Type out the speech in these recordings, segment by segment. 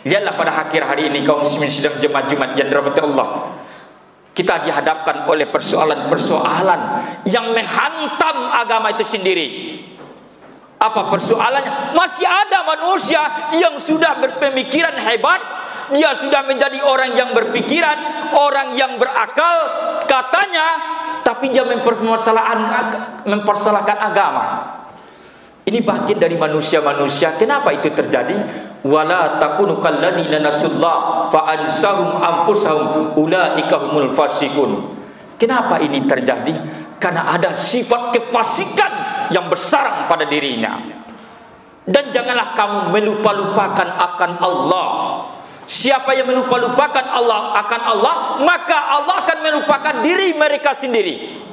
Lihatlah pada akhir hari ini kaum muslimin sidang jemaah Jumat yang dirahmati Allah. Kita dihadapkan oleh persoalan-persoalan yang menghantam agama itu sendiri. Apa persoalannya? Masih ada manusia yang sudah berpemikiran hebat, dia sudah menjadi orang yang berpikiran, orang yang berakal katanya, tapi dia mempersalahkan agama. Ini bagian dari manusia-manusia. Kenapa itu terjadi? Wala takunu kalladzina nasullah fa ansahum anfusahum ulaika humul fasiqun. Kenapa ini terjadi? Karena ada sifat kefasikan yang bersarang pada dirinya. Dan janganlah kamu melupa-lupakan akan Allah. Siapa yang melupa-lupakan Allah akan Allah, maka Allah akan melupakan diri mereka sendiri.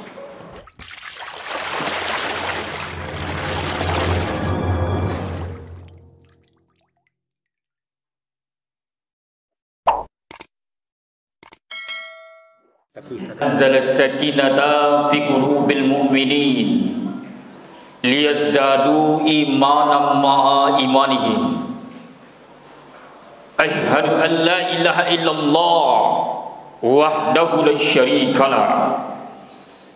Anzala as-sakinata fi qulubil mu'minin liyazdadu imanan ma'a imanihim. Asyhadu an la ilaha illallah wahdahu la syarika lah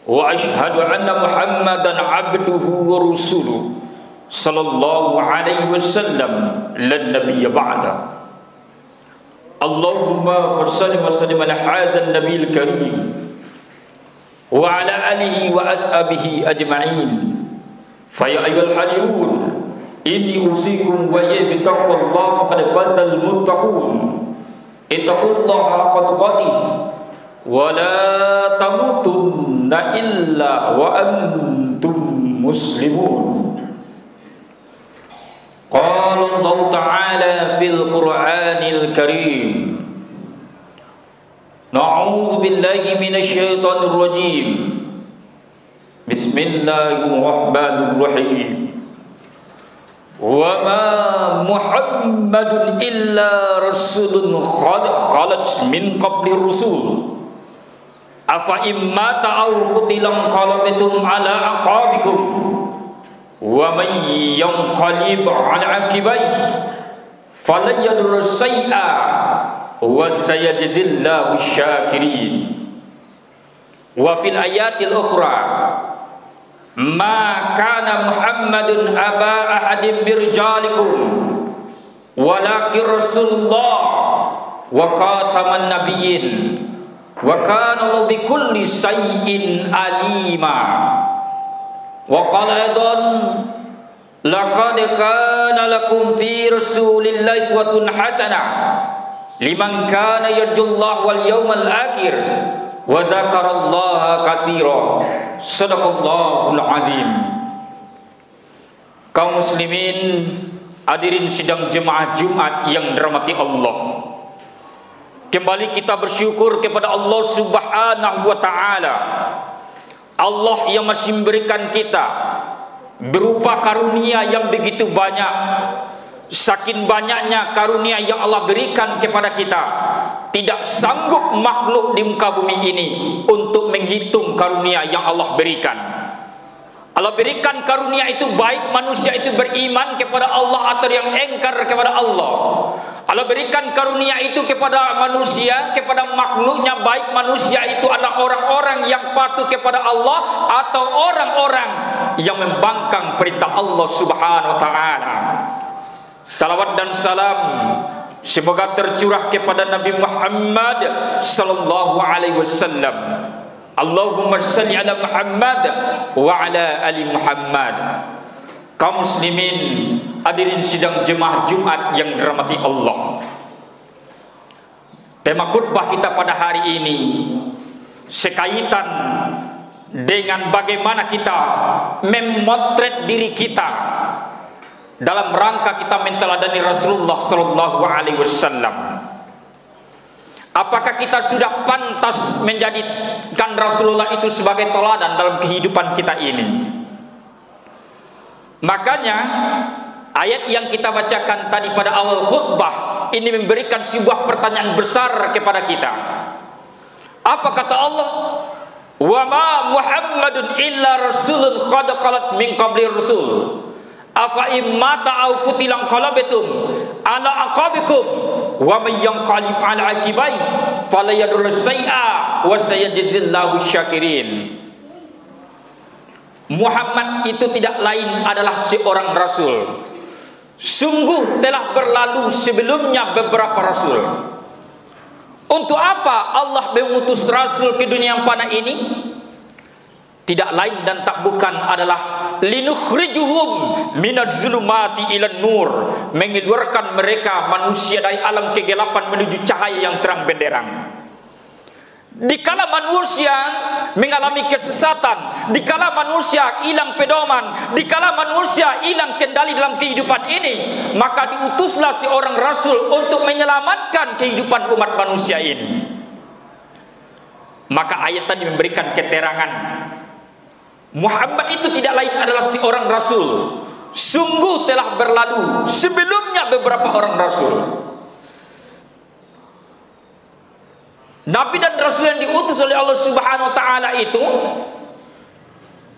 wa asyhadu anna Muhammadan abduhu wa rasuluh sallallahu alaihi wasallam lan nabiyya ba'da. Allahumma salli wa sallim ala hadzal nabiyil karim wa ala alihi wa ashabihi ajma'in. Fa ya ayyuhal hadirun, inni usikum wa iyyakum bittaqwallahi faqad fazal muttaqun. Ittaqullaha haqqa tuqatih wa la tamutunna illa wa antum muslimun. Qala Allah Ta'ala fil Qur'anil Karim. Na'udzu billahi minasy syaithanir rajim. Bismillahirrahmanirrahim. Wa ma Muhammadun illa rasulun qad khalat min qabli rusul. Afa imma ta'aw qutilan qalabtum ala aqabikum. Wa man yanqalib 'ala 'aqibayhi falan yadur shay'a wa sayajzillahu syakirin. Wa fil ayatil ukhra ma kana Muhammadun aba ahadin min rijalikum walakin rasulullah wa khataman nabiyyin wa kana bi kulli shay'in alima. Wa qala aidan laqad kana lakum fi rasulillahi uswatun hasanah liman kana yarjullaha wal yawmal akhir wa dzakarallaha katsira. Shadaqallahul azim. Kaum muslimin hadirin sidang jemaah Jumat yang dirahmati Allah, kembali kita bersyukur kepada Allah Subhanahu wa taala. Allah yang masih memberikan kita berupa karunia yang begitu banyak. Saking banyaknya karunia yang Allah berikan kepada kita, tidak sanggup makhluk di muka bumi ini untuk menghitung karunia yang Allah berikan. Allah berikan karunia itu baik manusia itu beriman kepada Allah atau yang engkar kepada Allah. Allah berikan karunia itu kepada manusia, kepada makhluknya, baik manusia itu adalah orang-orang yang patuh kepada Allah atau orang-orang yang membangkang perintah Allah Subhanahu wa taala. Salawat dan salam semoga tercurah kepada Nabi Muhammad sallallahu alaihi wasallam. Allahumma shalli ala Muhammad wa ala ali Muhammad. Kaum muslimin hadirin sidang jemaah Jumat yang dirahmati Allah, tema khutbah kita pada hari ini sekaitan dengan bagaimana kita memotret diri kita dalam rangka kita menteladani Rasulullah sallallahu alaihi wasallam. Apakah kita sudah pantas menjadikan Rasulullah itu sebagai teladan dalam kehidupan kita ini? Makanya ayat yang kita bacakan tadi pada awal khutbah ini memberikan sebuah pertanyaan besar kepada kita. Apa kata Allah? Wa ma Muhammadun illa rasulun qad khalat min qabli rusul. Afa immata au qutilan qalabtum ala aqabikum wa may yanqalib ala aqibai fala yadur syai'a wa sayajzillahu syakirin. Muhammad itu tidak lain adalah seorang rasul. Sungguh telah berlalu sebelumnya beberapa rasul. Untuk apa Allah mengutus rasul ke dunia yang fana ini? Tidak lain dan tak bukan adalah linukhrijuhum minadz zulumati ilan nur, mengeluarkan mereka manusia dari alam kegelapan menuju cahaya yang terang benderang. Dikala manusia mengalami kesesatan, dikala manusia hilang pedoman, dikala manusia hilang kendali dalam kehidupan ini, maka diutuslah seorang rasul untuk menyelamatkan kehidupan umat manusia ini. Maka ayat tadi memberikan keterangan Muhammad itu tidak lain adalah seorang rasul. Sungguh telah berlalu sebelumnya beberapa orang rasul. Nabi dan Rasul yang diutus oleh Allah Subhanahu wa taala itu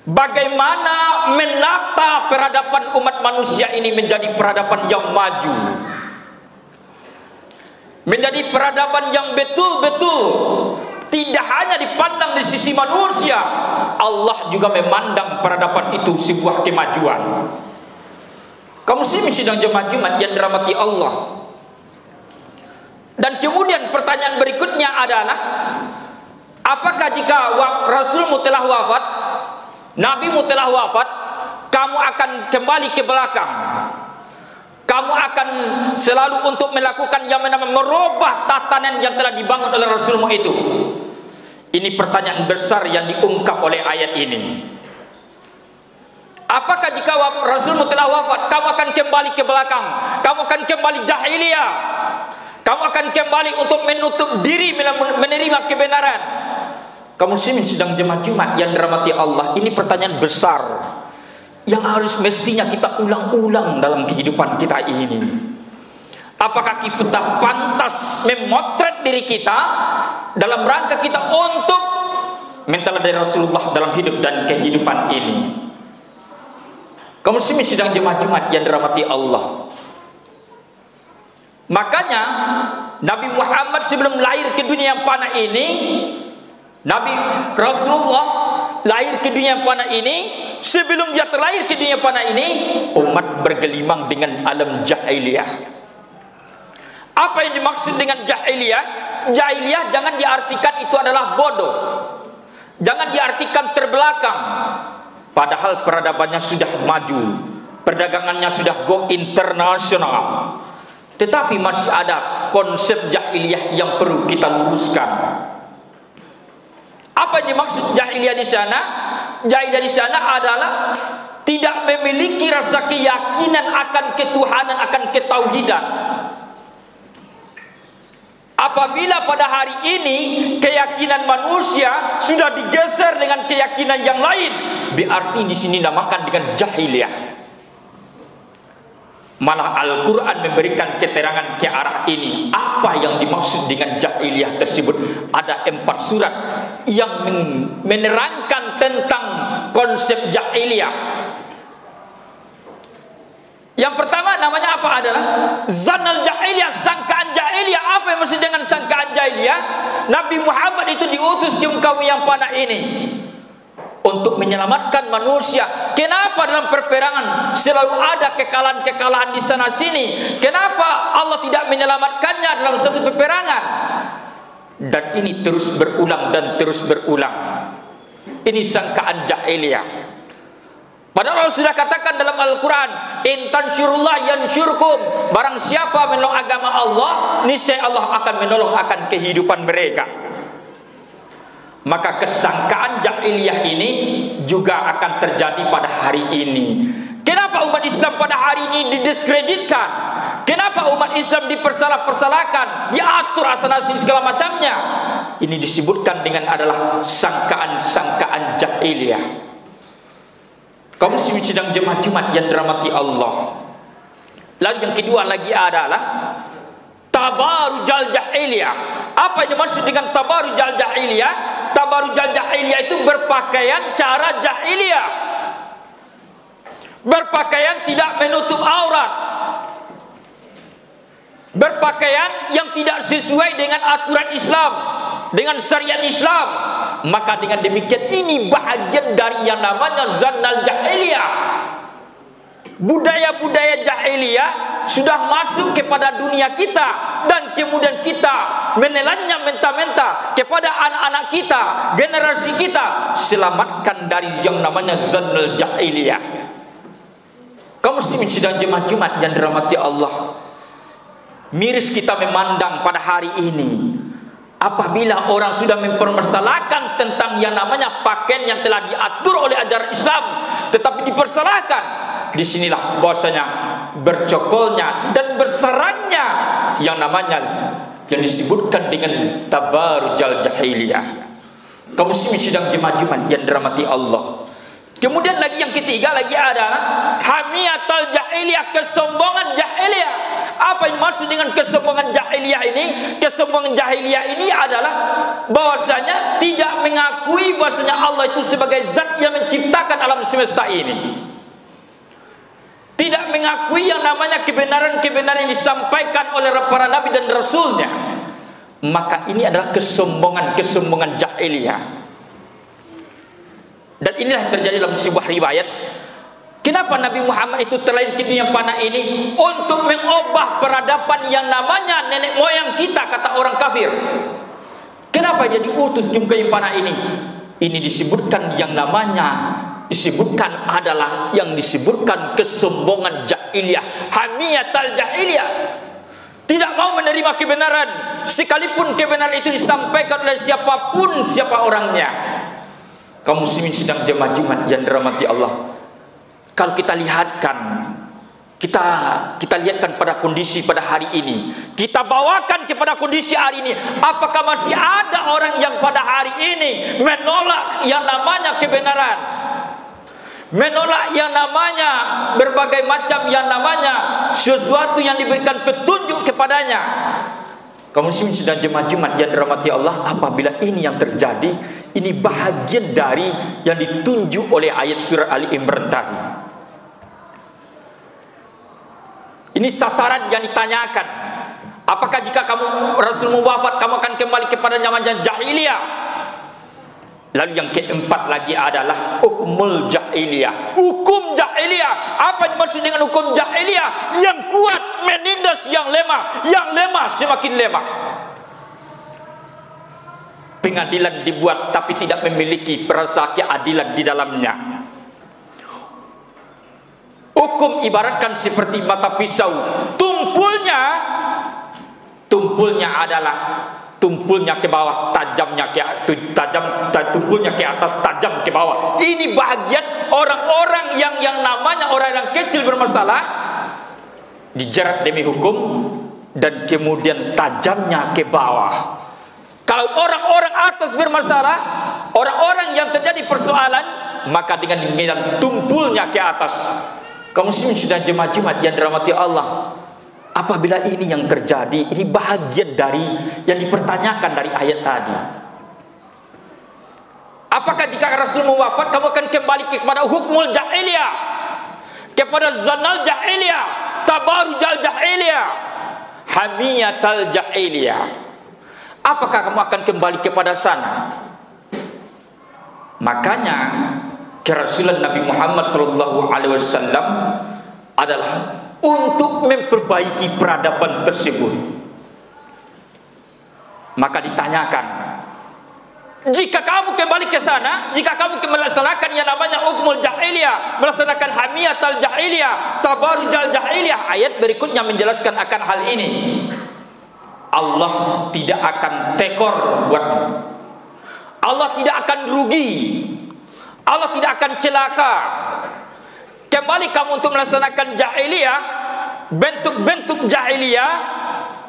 bagaimana menata peradaban umat manusia ini menjadi peradaban yang maju, menjadi peradaban yang betul-betul tidak hanya dipandang di sisi manusia, Allah juga memandang peradaban itu sebuah kemajuan. Kaum muslimin sidang jemaah Jumat yang dirahmati Allah. Dan kemudian pertanyaan berikutnya adalah, apakah jika Rasulmu telah wafat, Nabimu telah wafat, kamu akan kembali ke belakang? Kamu akan selalu untuk melakukan yang namanya merubah tatanan yang telah dibangun oleh Rasulmu itu? Ini pertanyaan besar yang diungkap oleh ayat ini. Apakah jika Rasulmu telah wafat, kamu akan kembali ke belakang? Kamu akan kembali jahiliyah? Kamu akan kembali untuk menutup diri menerima kebenaran? Kaum muslimin sedang jemaah Jumat yang dirahmati Allah, ini pertanyaan besar yang harus mestinya kita ulang-ulang dalam kehidupan kita ini. Apakah kita pantas memotret diri kita dalam rangka kita untuk menteladani Rasulullah dalam hidup dan kehidupan ini? Kaum muslimin sedang jemaah Jumat yang dirahmati Allah. Makanya Nabi Muhammad sebelum lahir ke dunia yang fana ini, Nabi Rasulullah lahir ke dunia yang fana ini, sebelum dia terlahir ke dunia yang fana ini, umat bergelimang dengan alam jahiliyah. Apa yang dimaksud dengan jahiliyah? Jahiliyah jangan diartikan itu adalah bodoh, jangan diartikan terbelakang. Padahal peradabannya sudah maju, perdagangannya sudah go internasional. Tetapi masih ada konsep jahiliyah yang perlu kita luruskan. Apa yang dimaksud jahiliyah di sana? Jahiliyah di sana adalah tidak memiliki rasa keyakinan akan ketuhanan, akan ketauhidan. Apabila pada hari ini keyakinan manusia sudah digeser dengan keyakinan yang lain, berarti di sini dinamakan dengan jahiliyah. Malah Al-Quran memberikan keterangan ke arah ini. Apa yang dimaksud dengan jahiliyah tersebut? Ada 4 surat yang menerangkan tentang konsep jahiliyah. Yang pertama namanya apa adalah Zanal jahiliyah, sangkaan jahiliyah. Apa yang maksud dengan sangkaan jahiliyah? Nabi Muhammad itu diutus ke kaum yang fana ini untuk menyelamatkan manusia. Kenapa dalam perperangan selalu ada kekalahan-kekalahan di sana sini? Kenapa Allah tidak menyelamatkannya dalam satu peperangan? Dan ini terus berulang dan terus berulang. Ini sangkaan jahiliyah. Padahal Allah sudah katakan dalam Al-Quran, in tansyurullah yansyurkum. Barang siapa menolong agama Allah, niscaya Allah akan menolong akan kehidupan mereka. Maka kesangkaan jahiliyah ini juga akan terjadi pada hari ini. Kenapa umat Islam pada hari ini didiskreditkan? Kenapa umat Islam dipersalah-persalahkan, diatur asal-asal segala macamnya? Ini disebutkan dengan adalah sangkaan-sangkaan jahiliyah. Kaum muslimin sedang jemaah Jumat yang dirahmati Allah. Lalu yang kedua lagi adalah tabarujal jahiliyah. Apa yang dimaksud dengan tabarujal jahiliyah? Tabarujal jahiliyah itu berpakaian cara jahiliyah, berpakaian tidak menutup aurat. berpakaian yang tidak sesuai dengan aturan Islam, dengan syariat Islam, maka dengan demikian ini bahagian dari yang namanya zannal jahiliyah. Budaya-budaya jahiliyah sudah masuk kepada dunia kita, dan kemudian kita menelannya mentah-mentah kepada anak-anak kita, generasi kita. Selamatkan dari yang namanya zannal jahiliyah. Kaum muslimin sidang jemaah Jumat yang dirahmati Allah, miris kita memandang pada hari ini apabila orang sudah mempermasalahkan tentang yang namanya pakaian yang telah diatur oleh ajaran Islam, tetapi dipersalahkan. Disinilah bahwasanya bercokolnya dan bersarangnya yang namanya yang disebutkan dengan tabarujal jahiliyah. Kaum muslimin sidang jemaah Jumat yang dirahmati Allah. Kemudian lagi yang ketiga lagi adalah hamiyatul jahiliyah, kesombongan jahiliyah. Apa yang maksud dengan kesombongan jahiliyah ini? Kesombongan jahiliyah ini adalah bahwasanya tidak mengakui bahwasanya Allah itu sebagai zat yang menciptakan alam semesta ini. Tidak mengakui yang namanya kebenaran-kebenaran yang disampaikan oleh para nabi dan rasulnya. Maka ini adalah kesombongan jahiliyah. Dan inilah yang terjadi dalam sebuah riwayat. Kenapa Nabi Muhammad itu terlahir ke dunia fana ini? Untuk mengubah peradaban yang namanya nenek moyang kita, kata orang kafir. Kenapa jadi utus ke dunia fana ini? Ini disebutkan yang namanya, disebutkan adalah yang disebutkan kesombongan jahiliyah, hamiyatul jahiliyah. Tidak mau menerima kebenaran, sekalipun kebenaran itu disampaikan oleh siapapun, siapa orangnya. Kaum muslimin sidang jemaah Jumat yang dirahmati Allah, kalau kita lihatkan, kita lihatkan pada kondisi pada hari ini, kita bawakan kepada kondisi hari ini, apakah masih ada orang yang pada hari ini menolak yang namanya kebenaran, menolak yang namanya berbagai macam yang namanya sesuatu yang diberikan petunjuk kepadanya? Kaum muslimin sedang jemaah Jumat yang dirahmati Allah, apabila ini yang terjadi, ini bahagian dari yang ditunjuk oleh ayat surah Ali Imran tadi. Ini sasaran yang ditanyakan. Apakah jika kamu Rasul wafat, kamu akan kembali kepada zaman jahiliyah? Lalu yang keempat lagi adalah hukumul jahiliyah. Hukum jahiliyah. Apa yang maksud dengan hukum jahiliyah? Yang kuat menindas yang lemah, yang lemah semakin lemah. Pengadilan dibuat tapi tidak memiliki perasa keadilan di dalamnya. Hukum ibaratkan seperti mata pisau. Tumpulnya adalah tumpulnya ke bawah, tajamnya ke tumpulnya ke atas, tajam ke bawah. Ini bahagian orang-orang yang namanya orang yang kecil bermasalah, dijerat demi hukum dan kemudian tajamnya ke bawah. Kalau orang-orang atas bermasalah, orang-orang yang terjadi persoalan, maka dengan tumpulnya ke atas. Kaum muslimin sudah jemaah Jumat yang dirahmati Allah, apabila ini yang terjadi, ini bahagian dari yang dipertanyakan dari ayat tadi. Apakah jika Rasul wafat, kamu akan kembali kepada hukmul jahiliyah, kepada zannal jahiliyah, tabarujal jahiliyah, hamiyatul jahiliyah? Apakah kamu akan kembali kepada sana? Makanya kerasulan Nabi Muhammad SAW adalah untuk memperbaiki peradaban tersebut. Maka ditanyakan, jika kamu kembali ke sana, jika kamu melaksanakan yang namanya hukmul jahiliyah, melaksanakan hamiyatul jahiliyah, tabarujal jahiliyah, ayat berikutnya menjelaskan akan hal ini. Allah tidak akan tekor buatmu. Allah tidak akan rugi. Allah tidak akan celaka. Kembali kamu untuk melaksanakan jahiliyah, bentuk-bentuk jahiliyah,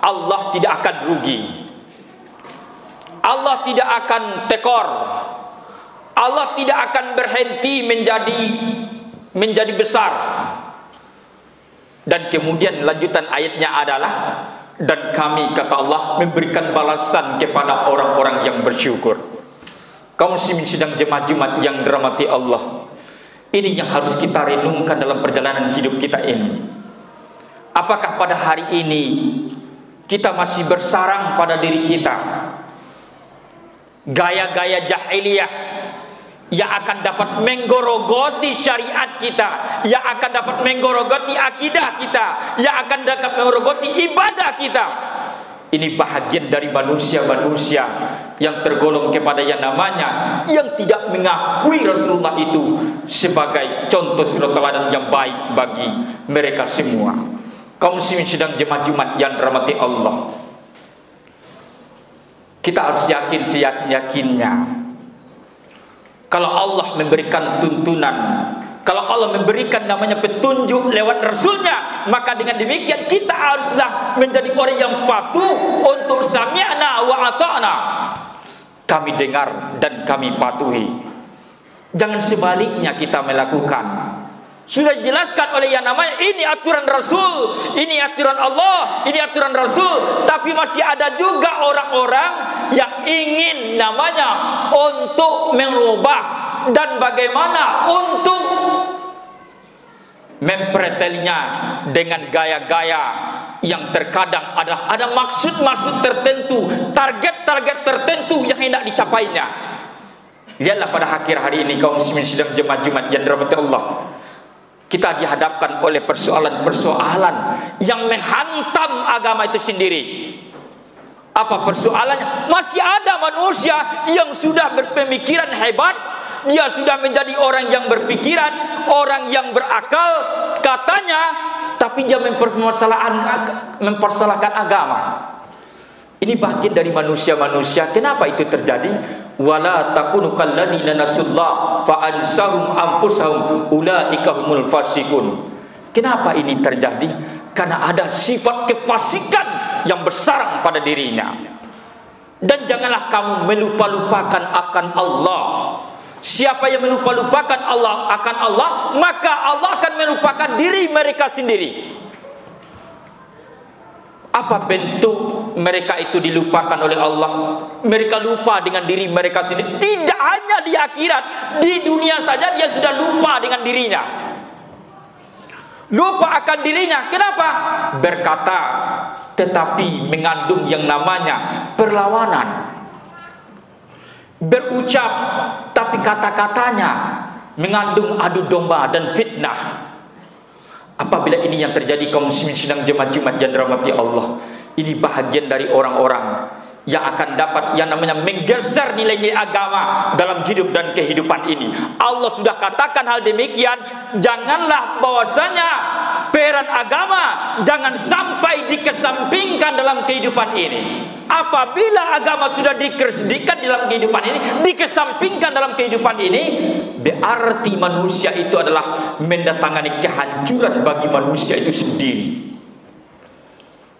Allah tidak akan rugi. Allah tidak akan tekor. Allah tidak akan berhenti menjadi besar. Dan kemudian lanjutan ayatnya adalah, dan kami, kata Allah, memberikan balasan kepada orang-orang yang bersyukur. Kaum muslimin sidang jemaah Jumat yang dirahmati Allah, ini yang harus kita renungkan dalam perjalanan hidup kita ini. Apakah pada hari ini kita masih bersarang pada diri kita. Gaya-gaya jahiliyah yang akan dapat menggorogoti syariat kita, yang akan dapat menggorogoti akidah kita, yang akan dapat menggorogoti ibadah kita. Ini bahagian dari manusia-manusia yang tergolong kepada yang namanya yang tidak mengakui Rasulullah itu sebagai contoh suri teladan yang baik bagi mereka semua. Kaum muslimin sedang jemaah Jumat yang dirahmati Allah, kita harus yakin seyakin-yakinnya, kalau Allah memberikan tuntunan, kalau Allah memberikan namanya petunjuk lewat Rasulnya, maka dengan demikian kita haruslah menjadi orang yang patuh untuk sami'na wa ata'na. Kami dengar dan kami patuhi. Jangan sebaliknya kita melakukan. Sudah dijelaskan oleh yang namanya ini aturan Rasul, ini aturan Allah, ini aturan Rasul, tapi masih ada juga orang-orang yang ingin namanya untuk merubah dan bagaimana untuk mempretelinya dengan gaya-gaya yang terkadang ada maksud-maksud tertentu, target-target tertentu yang hendak dicapainya. Lihatlah pada akhir hari ini kaum muslimin sedang jemaah Jumat yang dirahmati Allah, kita dihadapkan oleh persoalan-persoalan yang menghantam agama itu sendiri. Apa persoalannya? Masih ada manusia yang sudah berpemikiran hebat, dia sudah menjadi orang yang berpikiran, orang yang berakal katanya, tapi dia mempersalahkan agama. Ini bagian dari manusia-manusia. Kenapa itu terjadi? Wala takunu kalladzina nasullah fa ansahum anfusahum ulaika humul fasiqun. Kenapa ini terjadi? Karena ada sifat kefasikan yang bersarang pada dirinya. Dan janganlah kamu melupa-lupakan akan Allah. Siapa yang melupa-lupakan Allah akan Allah, maka Allah akan melupakan diri mereka sendiri. Apa bentuk mereka itu dilupakan oleh Allah? Mereka lupa dengan diri mereka sendiri. Tidak hanya di akhirat, di dunia saja dia sudah lupa dengan dirinya. Lupa akan dirinya. Kenapa? Berkata tetapi mengandung yang namanya perlawanan. Berucap tapi kata-katanya mengandung adu domba dan fitnah. Apabila ini yang terjadi kaum muslimin sedang jemaah Jumat yang dirahmati Allah, ini bahagian dari orang-orang yang akan dapat yang namanya menggeser nilai-nilai agama dalam hidup dan kehidupan ini. Allah sudah katakan hal demikian, janganlah bahwasanya peran agama jangan sampai dikesampingkan dalam kehidupan ini. Apabila agama sudah dikesampingkan dalam kehidupan ini, dikesampingkan dalam kehidupan ini, berarti manusia itu adalah mendatangani kehancuran bagi manusia itu sendiri.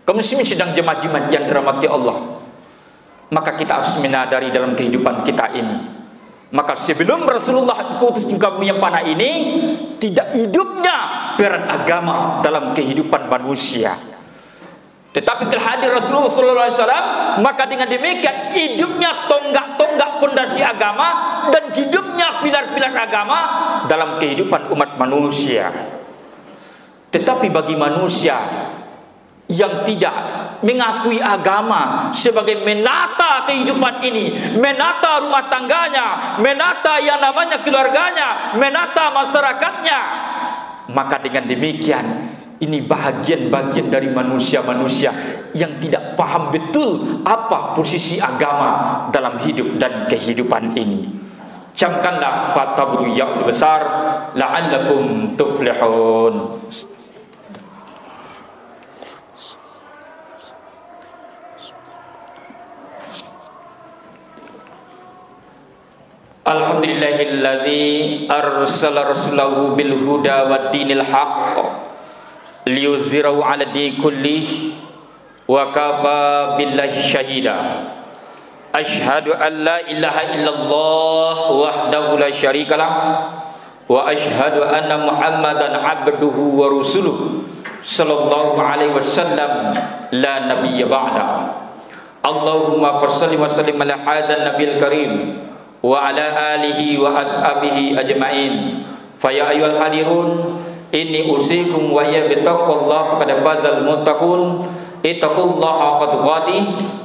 Kaum muslimin sedang jemaah Jumat yang dirahmati Allah, maka kita harus menyadari dalam kehidupan kita ini, maka sebelum Rasulullah diutus juga yang panah ini, tidak hidupnya peran agama dalam kehidupan manusia. Tetapi terhadir Rasulullah SAW, maka dengan demikian hidupnya tonggak-tonggak pondasi agama dan hidupnya pilar-pilar agama dalam kehidupan umat manusia. Tetapi bagi manusia yang tidak mengakui agama sebagai menata kehidupan ini, menata rumah tangganya, menata yang namanya keluarganya, menata masyarakatnya, maka dengan demikian ini bagian-bagian dari manusia-manusia yang tidak paham betul apa posisi agama dalam hidup dan kehidupan ini. Camkanlah fatabru ya besar la'allakum tuflihun. Alhamdulillahilladzi arsala rasulahu bil huda wad dinil haqq liyuzhirahu 'ala dini kullih wa kafa billahi syahida. Asyhadu an la ilaha illallah wahdahu la syarikalah wa asyhadu anna Muhammadan 'abduhu wa rasuluh sallallahu alaihi wasallam la nabiyya ba'da. Allahumma shalli wa sallim ala hadan nabiyil karim wa ala alihi wa ashabihi ajma'in. Fa ya ayyuhal hadirun inni usikum wa ya bittaqwallahi faqad fazal muttaqun. ittaqullaha haqqa tuqatih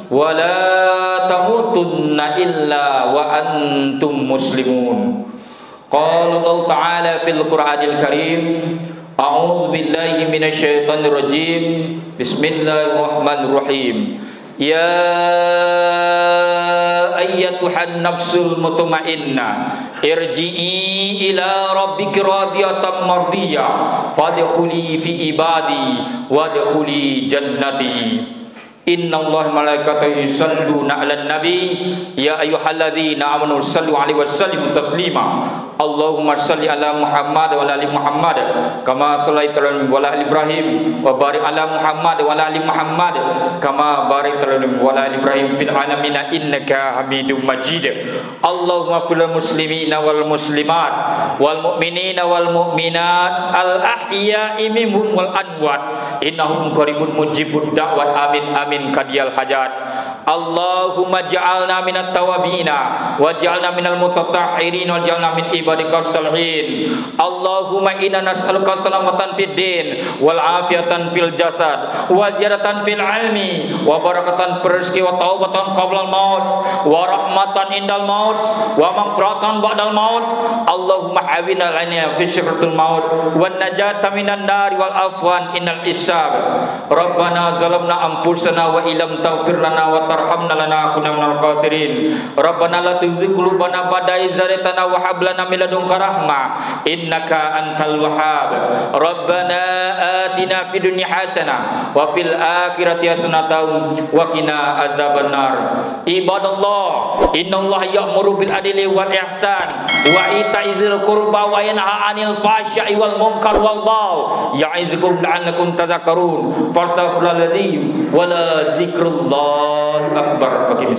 wa la tamutunna illa wa antum muslimun. Qala Allah Ta'ala fil Qur'anil Karim, a'udzu billahi minasy syaithanir rajim. Bismillahirrahmanirrahim. Ya ayyatuhan nafsul mutmainnah, irji'i ila rabbiki radiyatan mardiyah, fadkhuli fi ibadi wadkhuli jannati. Innallaha malaikatahu yusalluna 'alan nabi ya ayyuhalladzina amanu sallu 'alaihi wasallimu taslima. Allahumma shalli ala Muhammad wa ala ali Muhammad kama shallaita ala Ibrahim wa barik ala Muhammad wa ala ali Muhammad kama barakta wa ala Ibrahim fil alamin innaka Hamidum Majid. Allahumma fil muslimina wal muslimat wal mu'minina wal mu'minat al ahya'i minhum wal amwat innahum qaribun mujibud da'wat amin amin kadiyal hajat. Allahumma ja'alna minat tawabina wa ja'alna minal mutatahhirin wa ja'alna min ibadikas salihin. Allahumma inna nas'aluka salamatan fid din wal afiatan fil jasad wa ziyadatan fil ilmi wa barakatan rezeki wa taubatan qabla al maut wa rahmatan indal maut wa maghfiratan ba'dal maut. Allahumma hawina lana fi syukratil maut wan najata minan nar wal afwan innal isab. Rabbana zalamna anfusana wa illam taghfir lana wa tarhamna lanakunanna minal khasirin. Rabbana la tuzigh qulubana ba'da idh hadaytana wa hab lana min ladunka rahmah innaka antal wahhab. Rabbana atina fid dunya hasanah wa fil akhirati hasanah wa qina azabannar. Ibadallah, innallaha ya'muru bil adli wal ihsan wa ita'izil qurba wa yanha 'anil fahsya'i wal munkar wal baghi ya'izukum la'allakum tadhakkarun. Fastaghfirullahal ladzim wa la zikrullah akbar. Bagi